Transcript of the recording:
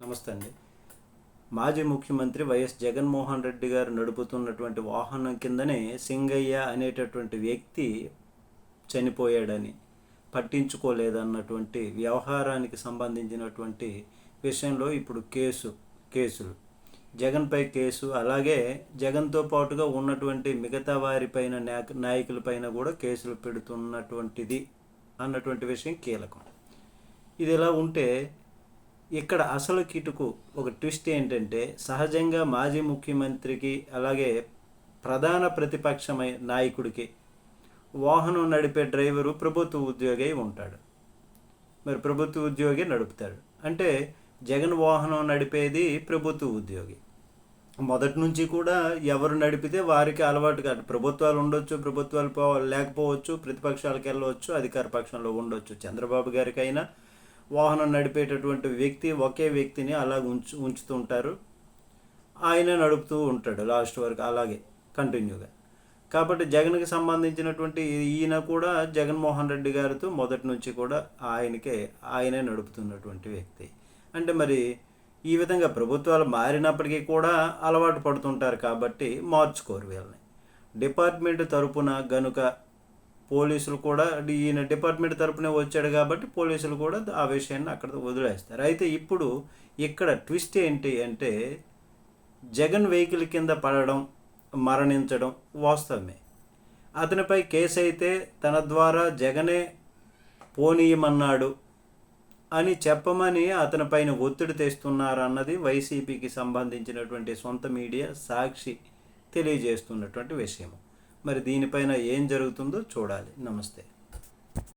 నమస్తే అండి. మాజీ ముఖ్యమంత్రి వైఎస్ జగన్మోహన్ రెడ్డి గారు నడుపుతున్నటువంటి వాహనం కిందనే సింగయ్య అనేటటువంటి వ్యక్తి చనిపోయాడని, పట్టించుకోలేదన్నటువంటి వ్యవహారానికి సంబంధించినటువంటి విషయంలో ఇప్పుడు కేసులు జగన్పై కేసు, అలాగే జగన్తో పాటుగా ఉన్నటువంటి మిగతా వారిపైన నాయకులపైన కూడా కేసులు పెడుతున్నటువంటిది అన్నటువంటి విషయం కీలకం. ఇది ఎలా ఉంటే ఇక్కడ అసలు కిటుకు ఒక ట్విస్ట్ ఏంటంటే, సహజంగా మాజీ ముఖ్యమంత్రికి అలాగే ప్రధాన ప్రతిపక్ష నాయకుడికి వాహనం నడిపే డ్రైవరు ప్రభుత్వ ఉద్యోగి ఉంటాడు. మరి ప్రభుత్వ ఉద్యోగి నడుపుతాడు అంటే జగన్ వాహనం నడిపేది ప్రభుత్వ ఉద్యోగి. మొదటి నుంచి కూడా ఎవరు నడిపితే వారికి అలవాటు కాదు. ప్రభుత్వాలు ఉండొచ్చు, ప్రభుత్వాలు లేకపోవచ్చు, ప్రతిపక్షాలకు వెళ్ళవచ్చు, అధికార పక్షంలో ఉండొచ్చు. చంద్రబాబు గారికైనా వాహనం నడిపేటటువంటి వ్యక్తి ఒకే వ్యక్తిని అలా ఉంచుతుంటారు. ఆయన నడుపుతూ ఉంటాడు లాస్ట్ వరకు అలాగే కంటిన్యూగా. కాబట్టి జగన్కి సంబంధించినటువంటి ఈయన కూడా జగన్మోహన్ రెడ్డి గారితో మొదటి నుంచి కూడా ఆయనే నడుపుతున్నటువంటి వ్యక్తి. అంటే మరి ఈ విధంగా ప్రభుత్వాలు మారినప్పటికీ కూడా అలవాటు పడుతుంటారు కాబట్టి మార్చుకోరు వీళ్ళని. డిపార్ట్మెంట్ తరపున గనుక పోలీసులు కూడా ఈయన డిపార్ట్మెంట్ తరపునే వచ్చాడు కాబట్టి పోలీసులు కూడా ఆ విషయాన్ని అక్కడ వదిలేస్తారు. అయితే ఇప్పుడు ఇక్కడ ట్విస్ట్ ఏంటి అంటే, జగన్ వెహికల్ కింద పడడం, మరణించడం వాస్తవమే. అతనిపై కేసు అయితే తన ద్వారా జగనే పోనీయమన్నాడు అని చెప్పమని అతనిపైన ఒత్తిడి తెస్తున్నారన్నది వైసీపీకి సంబంధించినటువంటి సొంత మీడియా సాక్షి తెలియజేస్తున్నటువంటి విషయం. మరి దీనిపైన ఏం జరుగుతుందో చూడాలి. నమస్తే.